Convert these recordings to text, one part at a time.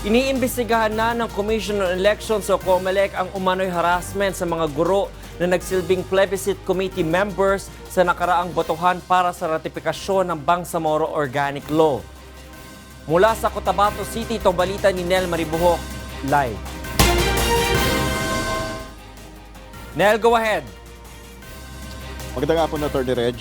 Iniimbestigahan na ng Commission on Elections o COMELEC ang umano'y harassment sa mga guro na nagsilbing plebiscite committee members sa nakaraang botohan para sa ratifikasyon ng Bangsamoro Organic Law. Mula sa Cotabato City, ito balita ni Nel Maribuhok, live. Nel, go ahead. Magandang hapon, Atty. Reg.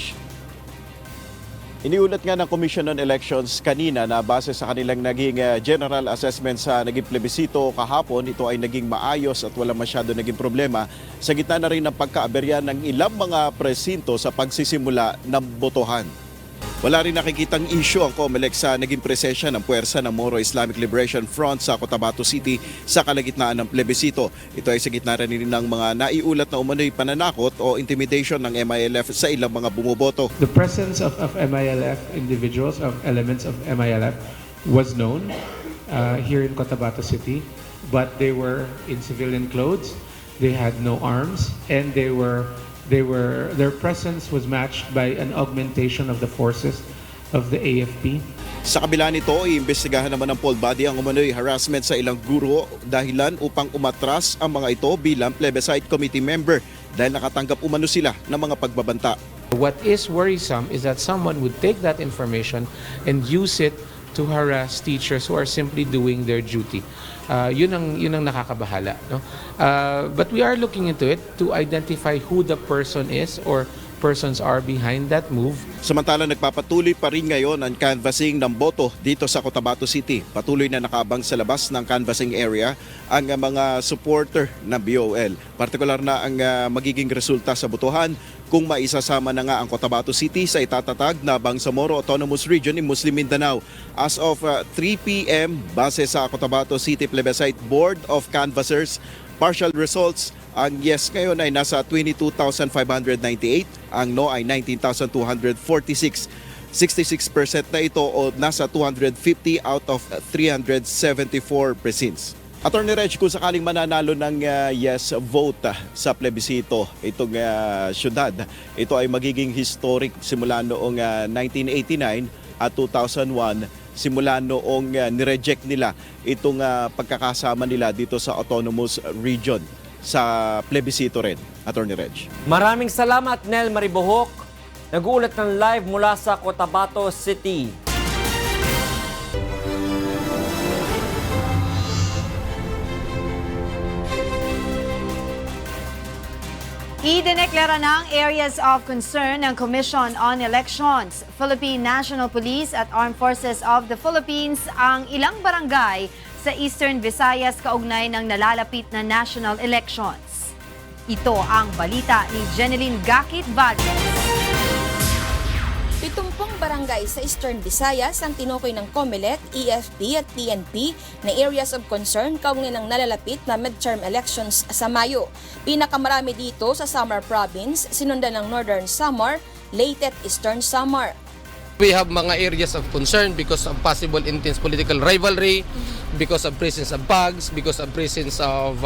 Iniulat nga ng Commission on Elections kanina na base sa kanilang naging general assessment sa naging plebisito kahapon, ito ay naging maayos at wala masyado naging problema sa gitna na rin ng pagkaaberya ng ilang mga presinto sa pagsisimula ng botohan. Wala rin nakikitang issue ang COMELEC sa naging presensya ng puwersa ng Moro Islamic Liberation Front sa Cotabato City sa kalagitnaan ng plebisito. Ito ay sa gitna rin ng mga naiulat na umano'y pananakot o intimidation ng MILF sa ilang mga bumoboto. The presence of MILF individuals, of elements of MILF was known here in Cotabato City, but they were in civilian clothes, they had no arms, and their presence was matched by an augmentation of the forces of the AFP. Sa kabila nito, iimbestigahan naman ng poll body ang umano'y harassment sa ilang guro dahilan upang umatras ang mga ito bilang plebiscite committee member dahil nakatanggap umano sila ng mga pagbabanta. What is worrisome is that someone would take that information and use it to harass teachers who are simply doing their duty. Yun ang nakakabahala. No? But we are looking into it to identify who the person is or persons are behind that move. Samantala, nagpapatuloy pa rin ngayon ang canvassing ng boto dito sa Cotabato City. Patuloy na nakaabang sa labas ng canvassing area ang mga supporter ng BOL. Partikular na ang magiging resulta sa botohan kung maisasama na nga ang Cotabato City sa itatatag na Bangsamoro Autonomous Region in Muslim Mindanao. As of 3 p.m., base sa Cotabato City Plebiscite Board of Canvassers, partial results, ang yes ngayon ay nasa 22,598, ang no ay 19,246. 66% na ito o nasa 250 out of 374 precincts. Attorney Reg, kung sakaling mananalo ng yes vote sa plebisito itong syudad, ito ay magiging historic simula noong 1989 at 2001, simula noong nireject nila itong pagkakasama nila dito sa Autonomous Region sa plebisito rin, Attorney Reg. Maraming salamat, Nel Maribuhok. Nag-uulat ng live mula sa Cotabato City. Idineklara ng areas of concern ng Commission on Elections, Philippine National Police at Armed Forces of the Philippines ang ilang barangay sa Eastern Visayas kaugnay ng nalalapit na national elections. Ito ang balita ni Jeneline Gakit Valdez. 70 barangay sa Eastern Visayas ang tinukoy ng COMELEC, EFP at PNP na areas of concern kaugnay ng nalalapit na midterm elections sa Mayo. Pinakamarami dito sa Samar Province, sinundan ng Northern Samar, Leyte at Eastern Samar. We have mga areas of concern because of possible intense political rivalry, because of presence of bugs, because of presence of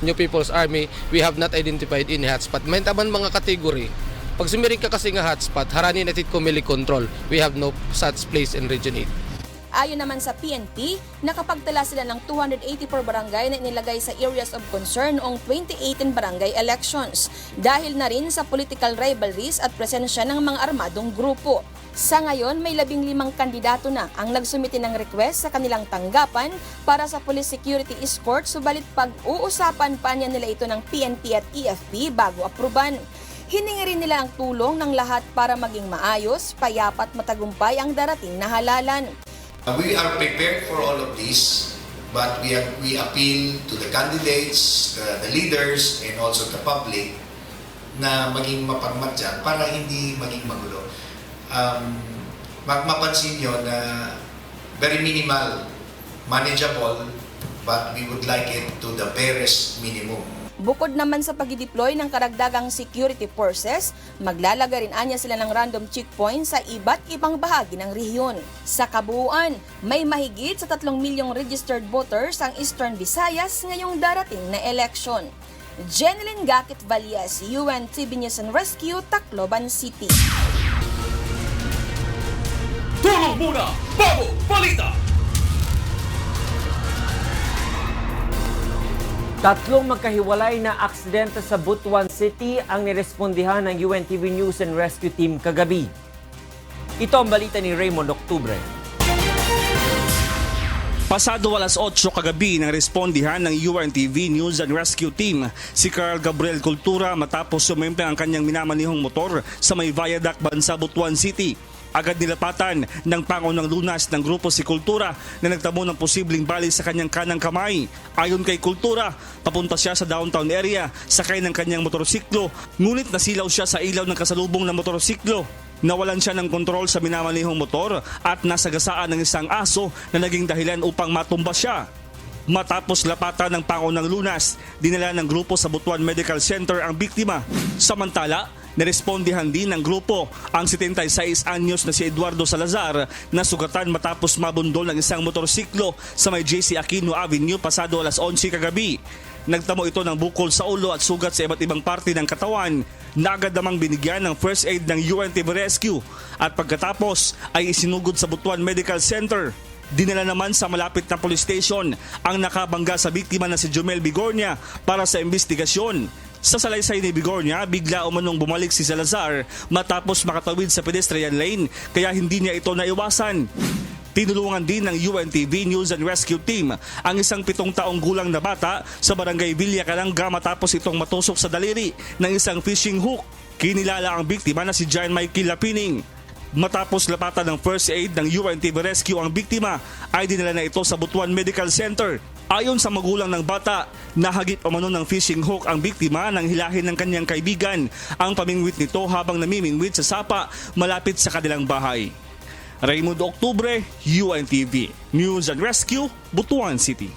New People's Army. We have not identified any hotspot. May taban mga kategory. Pag sumiring ka kasi nga hotspot, haranin natin COMELEC control. We have no such place in Region 8. Ayon naman sa PNP, nakapagtala sila ng 284 barangay na inilagay sa areas of concern noong 2018 barangay elections dahil na rin sa political rivalries at presensya ng mga armadong grupo. Sa ngayon, may 15 kandidato na ang nagsumite ng request sa kanilang tanggapan para sa police security escort, subalit pag-uusapan pa niya nila ito ng PNP at EFP bago apruban. Hiningi rin nila ang tulong ng lahat para maging maayos, payapa at matagumpay ang darating na halalan. We are prepared for all of this, but we appeal to the candidates, the leaders, and also the public na maging mapagmatya para hindi maging magulo. Mapansin nyo na very minimal, manageable, but we would like it to the barest minimum. Bukod naman sa pag-deploy ng karagdagang security forces, maglalagay rin anya sila ng random checkpoints sa iba't ibang bahagi ng rehiyon. Sa kabuuan, may mahigit sa 3 milyong registered voters ang Eastern Visayas ngayong darating na eleksyon. Jeneline Gakit Valdez, UNTV News and Rescue, Tacloban City. Tulong muna! Bago! Balita! Tatlong magkahiwalay na aksidente sa Butuan City ang nirespondihan ng UNTV News and Rescue Team kagabi. Ito ang balita ni Raymond Octubre. Pasado alas 8 kagabi nang respondihan ng UNTV News and Rescue Team si Carl Gabriel Cultura matapos sumemple ang kanyang minamanihong motor sa may viaduct Bansa, Butuan City. Agad nilapatan ng pangunang lunas ng grupo si Cultura na nagtamo ng posibleng bali sa kanyang kanang kamay. Ayon kay Cultura, papunta siya sa downtown area sakay ng kanyang motorsiklo, ngunit nasilaw siya sa ilaw ng kasalubong na motorsiklo. Nawalan siya ng kontrol sa minamanihong motor at nasagasaan ng isang aso na naging dahilan upang matumba siya. Matapos lapatan ng pangunang lunas, dinala ng grupo sa Butuan Medical Center ang biktima. Samantala, nirespondihan din ng grupo ang 76 anyos na si Eduardo Salazar na sugatan matapos mabundol ng isang motorsiklo sa may JC Aquino Avenue pasado alas 11 kagabi. Nagtamo ito ng bukol sa ulo at sugat sa iba't ibang parte ng katawan na agad namang binigyan ng first aid ng UNTV Rescue at pagkatapos ay isinugod sa Butuan Medical Center. Dinala naman sa malapit na police station ang nakabangga sa biktima na si Jomel Bigornia para sa investigasyon. Sa salaysay ni Bigornia, bigla umanong bumalik si Salazar matapos makatawid sa pedestrian lane kaya hindi niya ito naiwasan. Tinulungan din ng UNTV News and Rescue Team ang isang 7 taong gulang na bata sa barangay Villa Calanga matapos itong matusok sa daliri ng isang fishing hook. Kinilala ang biktima na si John Michael Lapining. Matapos lapatan ng first aid ng UNTV Rescue ang biktima, ay dinala na ito sa Butuan Medical Center. Ayon sa magulang ng bata, nahagip umano ng fishing hook ang biktima nang hilahin ng kanyang kaibigan ang pamingwit nito habang namimingwit sa sapa malapit sa kanilang bahay. Raymond Octubre, UNTV News and Rescue, Butuan City.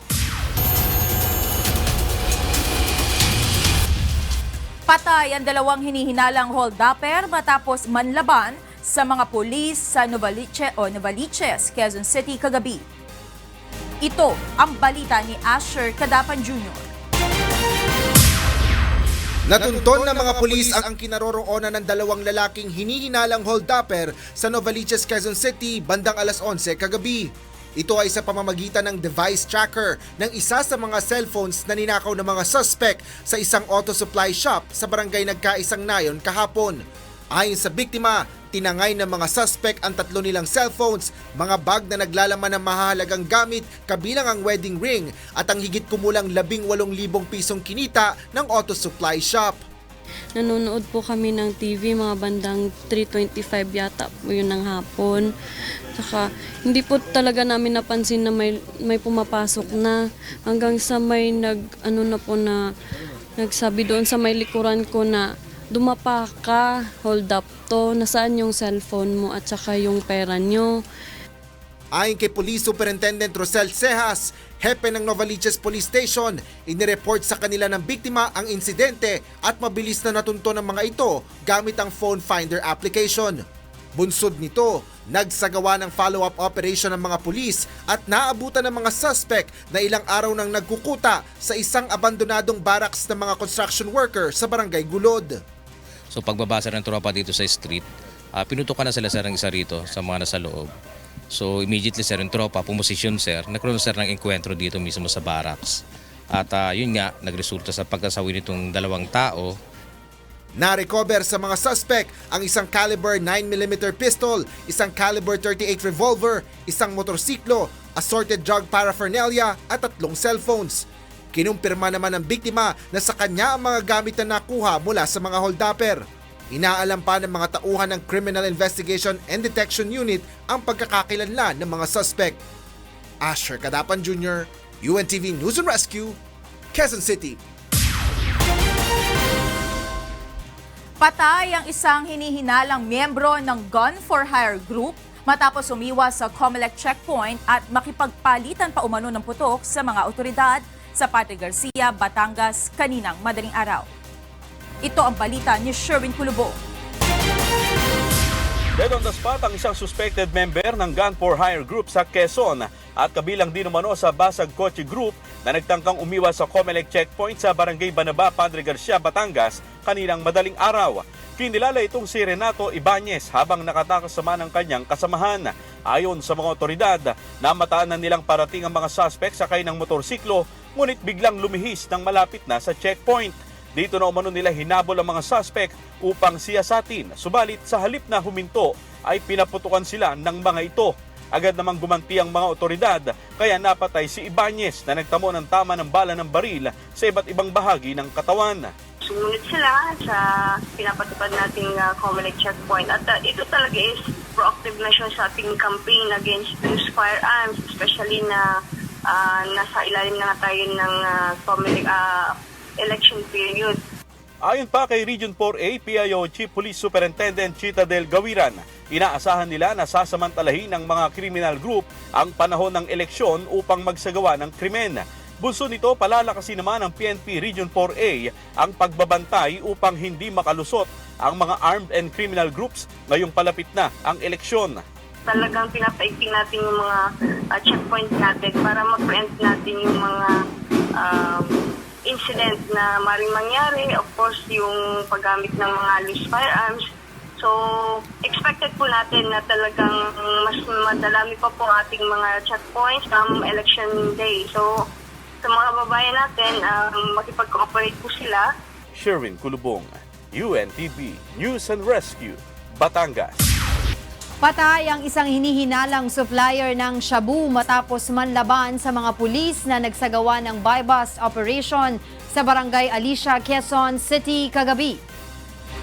Patay ang 2 hinihinalang hold-upper matapos manlaban sa mga pulis sa Novaliches, Quezon City kagabi. Ito ang balita ni Asher Cadapan Jr. Natunton ng mga pulis ang kinaroroonan ng 2 lalaking hinihinalang hold-upper sa Novaliches, Quezon City bandang alas 11 kagabi. Ito ay sa pamamagitan ng device tracker ng isa sa mga cellphones na ninakaw ng mga suspect sa isang auto supply shop sa barangay Nagkaisang Nayon kahapon. Ayon sa biktima, tinangay ng mga suspect ang 3 nilang cellphones, mga bag na naglalaman ng mahalagang gamit kabilang ang wedding ring at ang higit kumulang 18,000 pisong kinita ng auto supply shop. Nanonood po kami ng TV mga bandang 3:25 yata po yun ng hapon. Saka hindi po talaga namin napansin na may pumapasok na hanggang sa may nagsabi doon sa may likuran ko na dumapa ka, hold up to, nasaan yung cellphone mo at saka yung pera nyo. Ayon kay Police Superintendent Rosel Cejas, hepe ng Novaliches Police Station, inireport sa kanila ng biktima ang insidente at mabilis na natunto ng mga ito gamit ang phone finder application. Bunsod nito, nagsagawa ng follow-up operation ng mga pulis at naabutan ng mga suspect na ilang araw nang nagkukuta sa isang abandonadong barracks ng mga construction worker sa barangay Gulod. So pagbabasa ng tropa dito sa street, pinutukan na sila sir ng isa rito sa mga nasa loob. So immediately sir yung tropa, pumosisyon sir, nagkaroon sir ng enkwentro dito mismo sa barracks. At yun nga, nagresulta sa pagkasawi nitong 2 tao. Na-recover sa mga suspect ang isang caliber 9mm pistol, isang caliber 38 revolver, isang motorsiklo, assorted drug paraphernalia at 3 cellphones. Kinumpirma naman ng biktima na sa kanya ang mga gamit na nakuha mula sa mga hold-upper. Inaalam pa ng mga tauhan ng Criminal Investigation and Detection Unit ang pagkakakilanlan ng mga suspect. Asher Cadapan Jr., UNTV News and Rescue, Quezon City. Patay ang isang hinihinalang miyembro ng Gun for Hire Group matapos umiwas sa Comelec checkpoint at makipagpalitan pa umano ng putok sa mga otoridad sa Padre Garcia, Batangas kaninang madaling araw. Ito ang balita ni Sherwin Culubo. Dead on the spot ang isang suspected member ng Gun for Hire Group sa Quezon at kabilang din umano sa Basag Kotse Group na nagtangkang umiwas sa Comelec checkpoint sa Barangay Banaba, Padre Garcia, Batangas kaninang madaling araw. Kinilala itong si Renato Ibanez habang nakatakas sa ng kanyang kasamahan. Ayon sa mga otoridad, namataan na nilang parating ang mga suspect sakay ng motorsiklo ngunit biglang lumihis nang malapit na sa checkpoint. Dito na umano nila hinabol ang mga suspect upang siyasatin. Subalit sa halip na huminto ay pinaputukan sila ng mga ito. Agad namang gumanti ang mga otoridad kaya napatay si Ibanez na nagtamo ng tama ng bala ng baril sa iba't ibang bahagi ng katawan. Sumunod sila sa pinapatupad nating Comelec checkpoint at ito talaga is proactive na siya sa ating campaign against loose firearms, especially na nasa ilalim na nga tayo ng Comelec election period. Ayon pa kay Region 4A, PIO Chief Police Superintendent Chita Del Gawiran, inaasahan nila na sasamantalahin ng mga criminal group ang panahon ng eleksyon upang magsagawa ng krimen. Bunso nito, palalakasin naman ng PNP Region 4A ang pagbabantay upang hindi makalusot ang mga armed and criminal groups ngayong palapit na ang eleksyon. Talagang pinapaigting natin yung mga checkpoint natin para ma-preempt natin yung mga incident na maring mangyari. Of course, yung paggamit ng mga loose firearms. So, expected po natin na talagang mas madalami pa po ating mga checkpoints come election day. So, sa mga babayan natin, makipag-cooperate po sila. Sherwin Kulubong, UNTV News and Rescue, Batangas. Patay ang isang hinihinalang supplier ng shabu matapos manlaban sa mga pulis na nagsagawa ng buy-bust operation sa Barangay Alicia, Quezon City kagabi.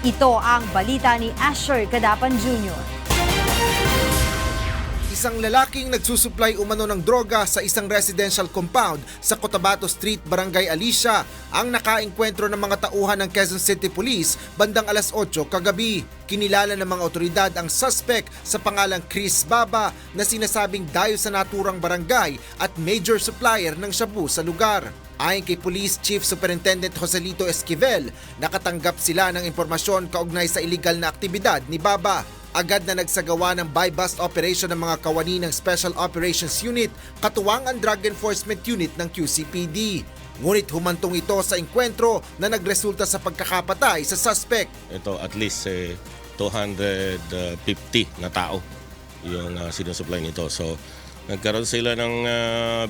Ito ang balita ni Asher Cadapan Jr. Isang lalaking nagsusupply umano ng droga sa isang residential compound sa Cotabato Street, Barangay Alicia ang nakaengkwentro ng mga tauhan ng Quezon City Police bandang alas 8 kagabi. Kinilala ng mga otoridad ang suspect sa pangalang Chris Baba na sinasabing dayo sa naturang barangay at major supplier ng shabu sa lugar. Ayon kay Police Chief Superintendent Joselito Esquivel, nakatanggap sila ng impormasyon kaugnay sa illegal na aktibidad ni Baba. Agad na nagsagawa ng buy-bust operation ng mga kawani ng Special Operations Unit, katuwang ang Drug Enforcement Unit ng QCPD. Ngunit humantong ito sa engkwentro na nagresulta sa pagkakapatay sa suspect. Ito at least 250 na tao yung sinusupply nito. So nagkaroon sila ng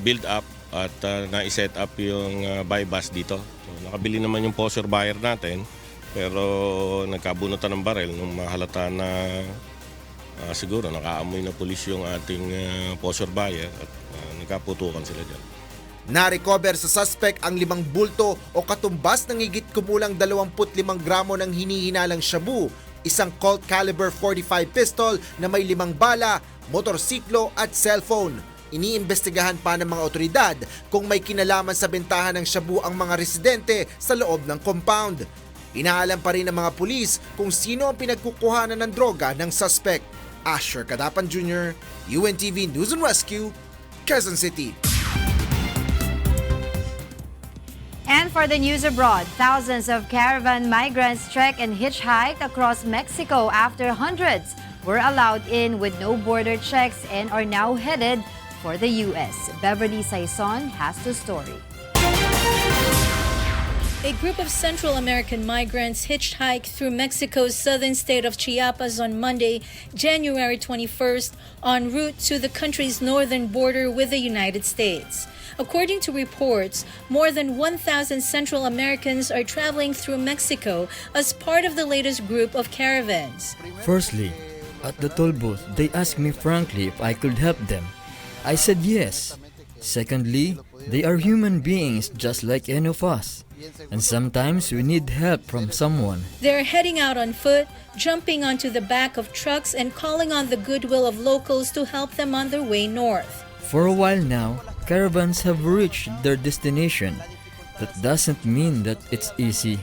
build-up at na-set up yung buy-bust dito. So, nakabili naman yung posture buyer natin. Pero nagkabunutan ng barel nung mahalata na siguro nakaamoy na pulis yung ating posture buyer at nagkaputukan sila dyan. Na-recover sa suspect ang 5 bulto o katumbas ng higit kumulang 25 gramo ng hinihinalang shabu, isang Colt caliber .45 pistol na may 5 bala, motorsiklo at cellphone. Iniimbestigahan pa ng mga otoridad kung may kinalaman sa bentahan ng shabu ang mga residente sa loob ng compound. Inaalam pa rin ng mga pulis kung sino ang pinagkukuhanan ng droga ng suspect. Asher Cadapan Jr., UNTV News and Rescue, Quezon City. And for the news abroad, thousands of caravan migrants trek and hitchhike across Mexico after hundreds were allowed in with no border checks and are now headed for the U.S. Beverly Saison has the story. A group of Central American migrants hitchhiked through Mexico's southern state of Chiapas on Monday, January 21st, en route to the country's northern border with the United States. According to reports, more than 1,000 Central Americans are traveling through Mexico as part of the latest group of caravans. Firstly, at the toll booth, they asked me frankly if I could help them. I said yes. Secondly, they are human beings just like any of us. And sometimes we need help from someone. They're heading out on foot, jumping onto the back of trucks and calling on the goodwill of locals to help them on their way north. For a while now, caravans have reached their destination. That doesn't mean that it's easy.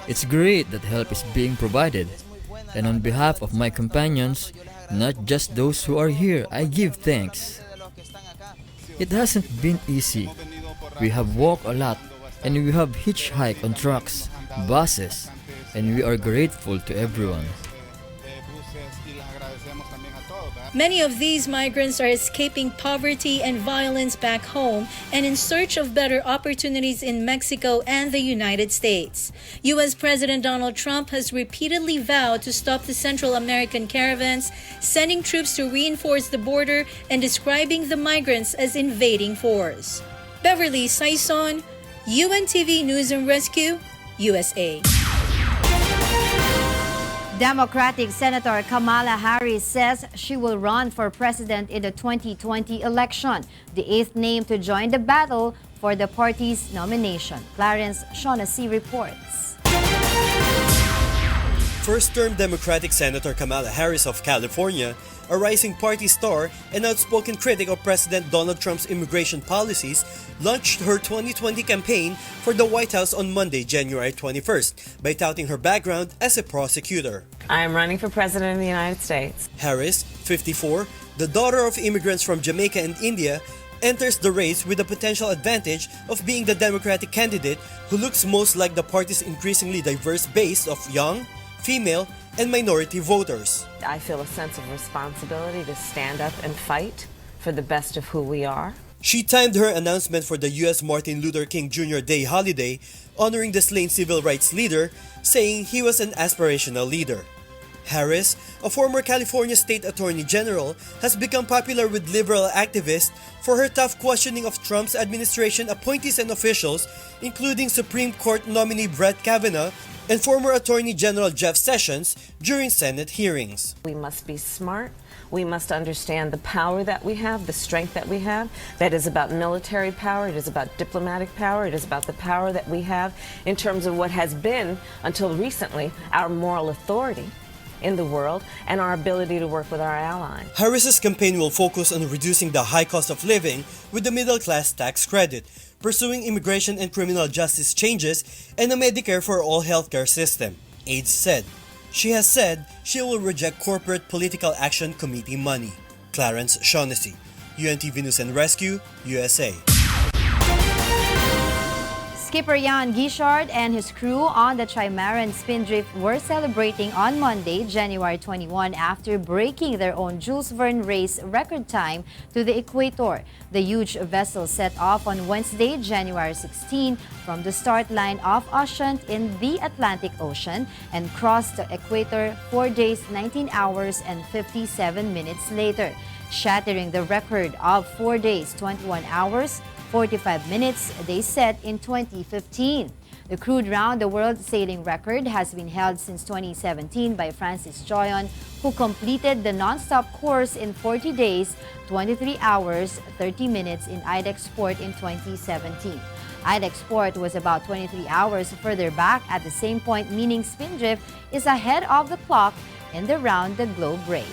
It's great that help is being provided. And on behalf of my companions, not just those who are here, I give thanks. It hasn't been easy. We have walked a lot. And we have hitchhiked on trucks, buses, and we are grateful to everyone. Many of these migrants are escaping poverty and violence back home and in search of better opportunities in Mexico and the United States. U.S. President Donald Trump has repeatedly vowed to stop the Central American caravans, sending troops to reinforce the border and describing the migrants as invading force. Beverly Saison, UNTV News and Rescue, USA. Democratic Senator Kamala Harris says she will run for president in the 2020 election, the eighth name to join the battle for the party's nomination. Clarence Shaughnessy reports. First-term Democratic Senator Kamala Harris of California, a rising party star and outspoken critic of President Donald Trump's immigration policies, launched her 2020 campaign for the White House on Monday, January 21st, by touting her background as a prosecutor. I am running for president of the United States. Harris, 54, the daughter of immigrants from Jamaica and India, enters the race with the potential advantage of being the Democratic candidate who looks most like the party's increasingly diverse base of young, female, and minority voters. I feel a sense of responsibility to stand up and fight for the best of who we are. She timed her announcement for the U.S. Martin Luther King Jr. Day holiday, honoring the slain civil rights leader, saying he was an aspirational leader. Harris, a former California State Attorney General, has become popular with liberal activists for her tough questioning of Trump's administration appointees and officials, including Supreme Court nominee Brett Kavanaugh and former Attorney General Jeff Sessions during Senate hearings. We must be smart. We must understand the power that we have, the strength that we have. That is about military power. It is about diplomatic power. It is about the power that we have in terms of what has been, until recently, our moral authority in the world and our ability to work with our allies. Harris's campaign will focus on reducing the high cost of living with the middle class tax credit, pursuing immigration and criminal justice changes, and a Medicare for all healthcare system, aides said. She has said she will reject corporate political action committee money. Clarence Shaughnessy, UNTV News and Rescue, USA. Skipper Jan Guichard and his crew on the Trimaran Spindrift were celebrating on Monday, January 21, after breaking their own Jules Verne race record time to the equator. The huge vessel set off on Wednesday, January 16, from the start line of Ushant in the Atlantic Ocean and crossed the equator 4 days, 19 hours, and 57 minutes later, shattering the record of 4 days, 21 hours, 45 minutes they set in 2015. The crude round-the-world sailing record has been held since 2017 by Francis Joyon, who completed the non-stop course in 40 days, 23 hours, 30 minutes in IDEX Port in 2017. IDEX Port was about 23 hours further back at the same point, meaning Spindrift is ahead of the clock in the round-the-globe race.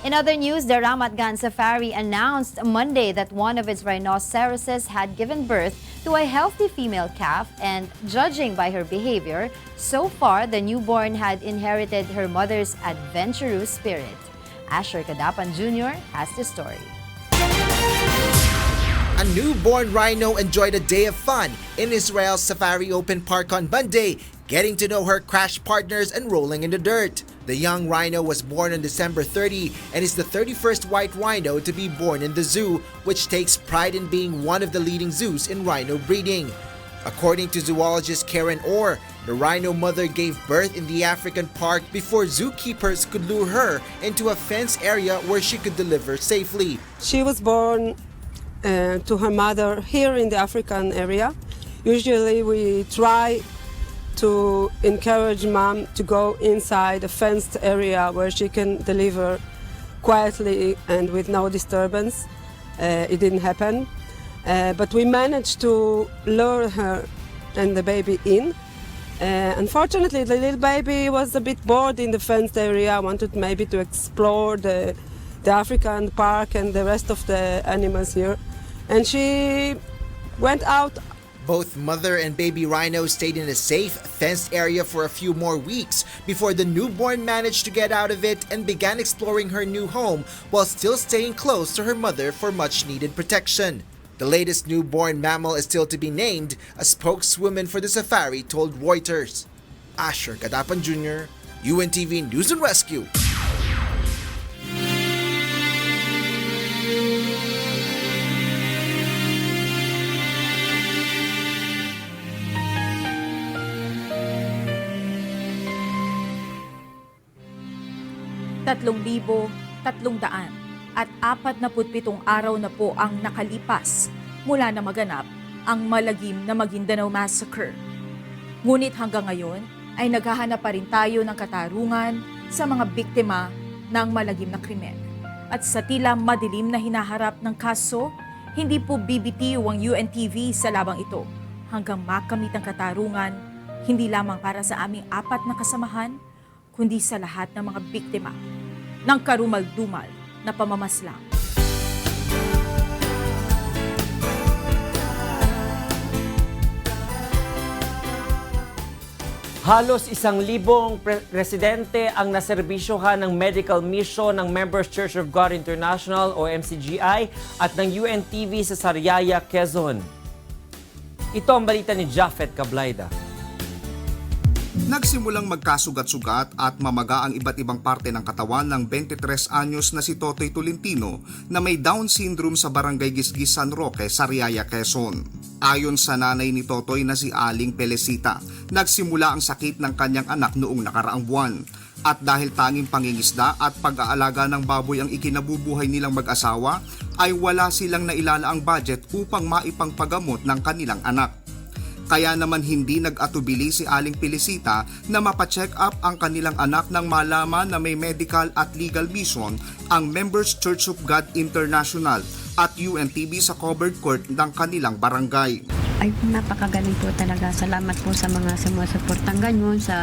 In other news, the Ramat Gan Safari announced Monday that one of its rhinoceroses had given birth to a healthy female calf, and judging by her behavior, so far the newborn had inherited her mother's adventurous spirit. Asher Kadapan Jr. has the story. A newborn rhino enjoyed a day of fun in Israel's Safari Open Park on Monday, getting to know her crash partners and rolling in the dirt. The young rhino was born on December 30 and is the 31st white rhino to be born in the zoo, which takes pride in being one of the leading zoos in rhino breeding. According to zoologist Karen Orr, the rhino mother gave birth in the African park before zookeepers could lure her into a fenced area where she could deliver safely. She was born to her mother here in the African area. Usually we try to encourage mom to go inside a fenced area where she can deliver quietly and with no disturbance. It didn't happen, but we managed to lure her and the baby in. Unfortunately, the little baby was a bit bored in the fenced area, wanted maybe to explore the African park and the rest of the animals here, and she went out. Both mother and baby rhinos stayed in a safe, fenced area for a few more weeks before the newborn managed to get out of it and began exploring her new home while still staying close to her mother for much-needed protection. The latest newborn mammal is still to be named, a spokeswoman for the safari told Reuters. Asher Kadapan Jr., UNTV News and Rescue. 3,347 araw na po ang nakalipas mula na maganap ang malagim na Maguindanao Massacre. Ngunit hanggang ngayon ay naghahanap pa rin tayo ng katarungan sa mga biktima ng malagim na krimen. At sa tila madilim na hinaharap ng kaso, hindi po bibitiw ang UNTV sa labang ito hanggang makamit ang katarungan, hindi lamang para sa aming 4 na kasamahan, kundi sa lahat ng mga biktima ng karumal-dumal na pamamaslang. Halos 1,000 residente ang naserbisyohan ng medical mission ng Members Church of God International o MCGI at ng UNTV sa Sariaya, Quezon. Ito ang balita ni Jafet Cablaida. Nagsimulang magkasugat-sugat at mamaga ang iba't ibang parte ng katawan ng 23 anyos na si Totoy Tolentino na may Down syndrome sa Barangay Gisgis, San Roque, Sariaya, Quezon. Ayon sa nanay ni Totoy na si Aling Pelecita, nagsimula ang sakit ng kanyang anak noong nakaraang buwan. At dahil tanging pangingisda at pag-aalaga ng baboy ang ikinabubuhay nilang mag-asawa, ay wala silang nailalaang budget upang maipangpagamot ng kanilang anak. Kaya naman hindi nag-atubili si Aling Pelecita na mapacheck up ang kanilang anak nang malaman na may medical at legal mission ang Members Church of God International at UNTV sa covered court ng kanilang barangay. Ay, napakagaling po talaga. Salamat po sa mga sumusuportang ganyan sa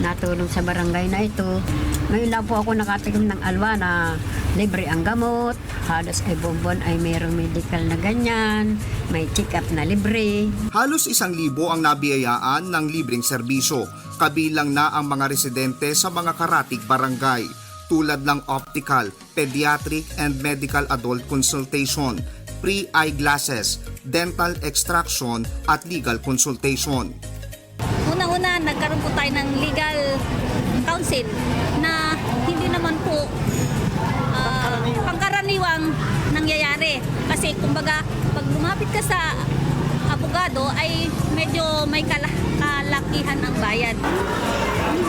natulong sa barangay na ito. Ngayon lang po ako nakatikim ng alwa na libre ang gamot. Halos ay bonbon ay mayroong medical na ganyan. May check-up na libre. Halos 1,000 ang nabiyayaan ng libreng serbisyo. Kabilang na ang mga residente sa mga karatig barangay. Tulad ng optical, pediatric and medical adult consultation, pre-eyeglasses, dental extraction at legal consultation. Una-una, nagkaroon po tayo ng legal counsel na hindi naman po pangkaraniwang nangyayari. Kasi kumbaga, pag lumapit ka sa abogado ay medyo may kalakihan ang bayad.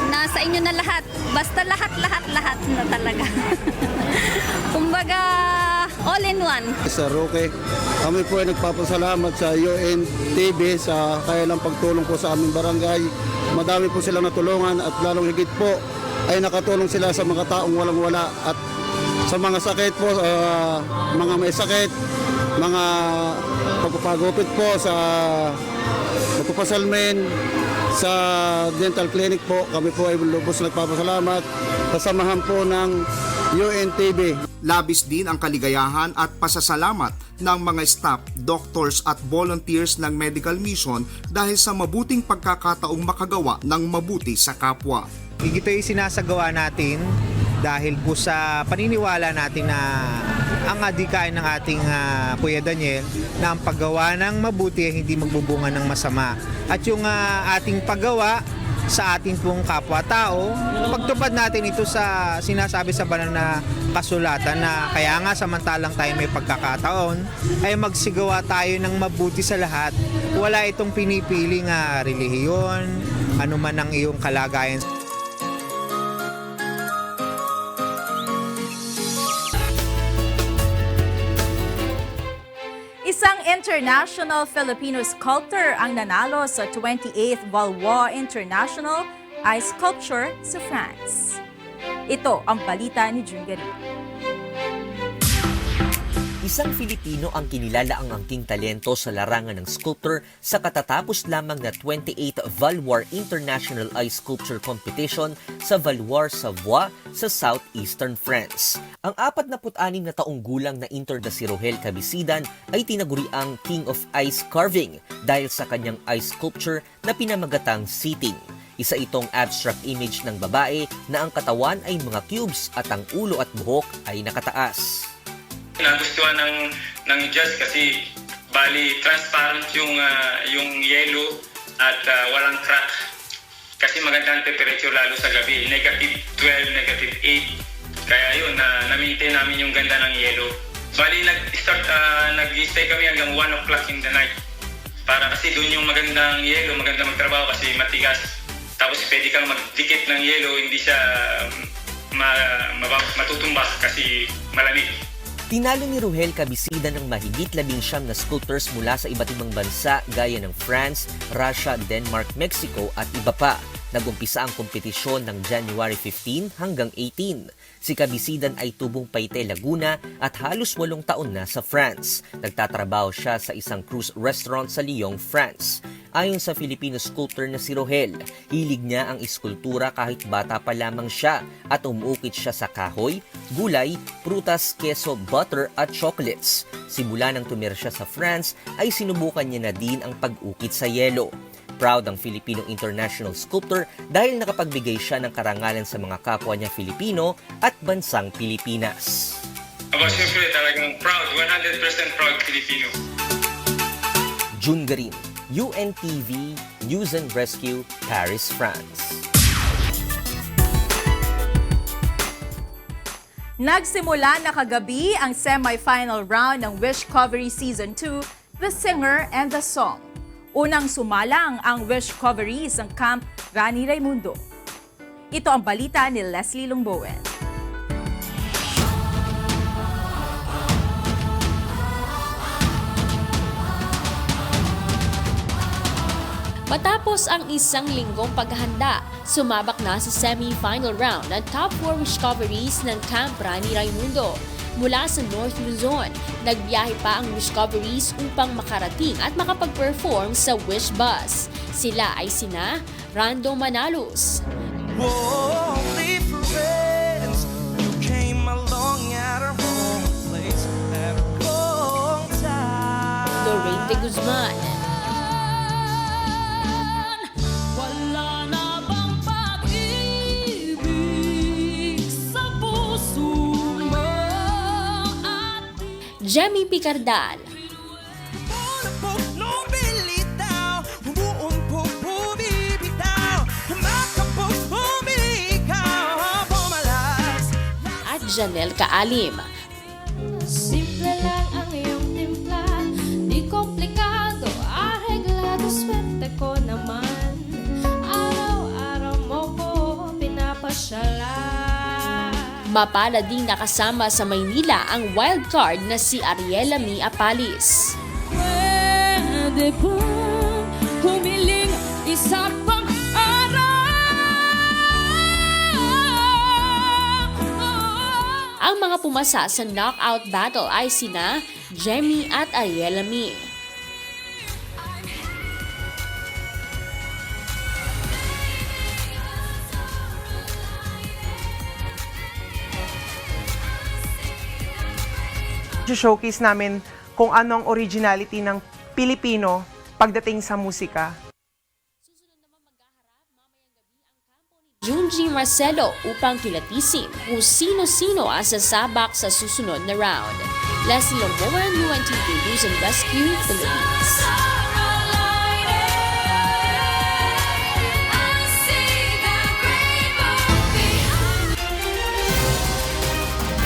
Nasa inyo na lahat. Basta lahat na talaga. Kumbaga, all in one. Sa Roque, kami po ay nagpapasalamat sa UNTV sa kailang pagtulong po sa aming barangay. Madami po silang natulungan at lalong higit po ay nakatulong sila sa mga taong walang-wala at sa mga sakit po, mga may sakit, mga pagpapagupit po sa pagpapasalmin, sa dental clinic po, kami po ay lubos nagpapasalamat sa samahan po ng UNTV. Labis din ang kaligayahan at pasasalamat ng mga staff, doctors at volunteers ng medical mission dahil sa mabuting pagkakataong makagawa ng mabuti sa kapwa. Ito ay sinasagawa natin dahil po sa paniniwala natin na ang adhikain ng ating Kuya Daniel na ang paggawa ng mabuti ay hindi magbubunga ng masama. At yung ating paggawa sa ating pong kapwa-tao, pagtupad natin ito sa sinasabi sa banal na kasulatan na kaya nga samantalang tayo may pagkakataon ay magsigawa tayo ng mabuti sa lahat. Wala itong pinipiling relihiyon, anuman ang iyong kalagayan. Isang international Filipino sculptor ang nanalo sa 28th Valois International Ice Sculpture sa France. Ito ang balita ni June Garrido. Isang Filipino ang kinilala ang angking talento sa larangan ng sculptor sa katatapos lamang na 28th Valois International Ice Sculpture Competition sa Valois, Savoie sa southeastern France. Ang 46 na taong gulang na intern na si Rohel Cabisidan ay tinaguri ang King of Ice Carving dahil sa kanyang ice sculpture na pinamagatang Sitting. Isa itong abstract image ng babae na ang katawan ay mga cubes at ang ulo at buhok ay nakataas. Nagustuhan ng judge kasi bali transparent yung yellow at walang crack. Kasi magandang temperature lalo sa gabi, negative 12, negative 8. Kaya yun, na-maintain namin yung ganda ng yellow. Bali nag-stay kami hanggang 1 o'clock in the night. Para kasi doon yung magandang yellow, magandang magtrabaho kasi matigas. Tapos pwede kang magdikit ng yellow, hindi siya matutumbas kasi malamig. Tinalo ni Ruhel Cabicida ng mahigit 19 na sculptors mula sa iba't ibang bansa gaya ng France, Russia, Denmark, Mexico at iba pa. Nag-umpisa ang kompetisyon ng January 15 hanggang 18. Si Cabicidan ay tubong Paite, Laguna at halos 8 taon na sa France. Nagtatrabaho siya sa isang cruise restaurant sa Lyon, France. Ayon sa Filipino sculptor na si Ruhel, hilig niya ang iskultura kahit bata pa lamang siya at umuukit siya sa kahoy, gulay, prutas, keso, butter at chocolates. Simula nang tumira siya sa France ay sinubukan niya na din ang pag-ukit sa yelo. Proud ang Filipino international sculptor dahil nakapagbigay siya ng karangalan sa mga kapwa niya Filipino at bansang Pilipinas. Ako siyempre talagang proud, 100% proud Filipino. June Garin, UNTV, News and Rescue, Paris, France. Nagsimula na kagabi ang semi-final round ng Wish Covery Season 2, The Singer and the Song. Unang sumalang ang Wish Coveries ng Camp Rani Raimundo. Ito ang balita ni Leslie Longbowen. Matapos ang isang linggong paghahanda, sumabak na sa semi-final round ng top 4 Wish Coveries ng Camp Rani Raimundo. Mula sa North Luzon, nagbiyahe pa ang Wish Coveries upang makarating at makapag-perform sa Wish Bus. Sila ay sina Rando Manalos, Lorraine de Guzman, Jemmy Picardal, at Janelle Kaalim. Simple lang ang iyong timpla, di komplikado, areglado, swerte ko naman. Araw-araw mo ko pinapasyalan. Mapalad ding nakasama sa Maynila ang wildcard na si Ariela Mi Apalis. Pwede ba humiling isa pang Ang mga pumasa sa knockout battle ay sina Jemmy at Ariela Mi. showcase namin kung ano ang originality ng Pilipino pagdating sa musika. Junji Marcelo upang kilatisin kung sino-sino ang sasabak sa susunod na round. Leslie Longbowen, UNTV News and Rescue, Philippines.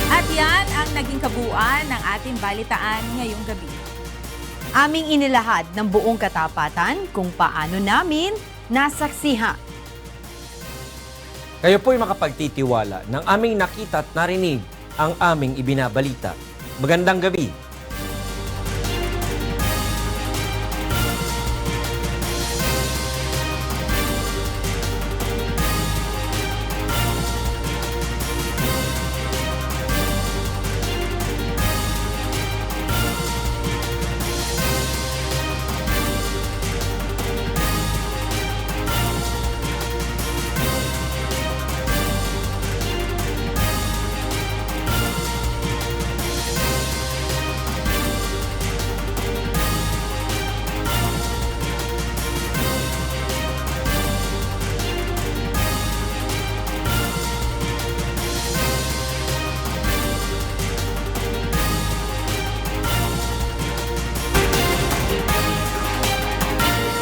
At yan ang naging kabuuan ng ating balitaan ngayong gabi. Aming inilahad ng buong katapatan kung paano namin nasaksihan. Kayo po'y makapagtitiwala ng aming nakita at narinig ang aming ibinabalita. Magandang gabi.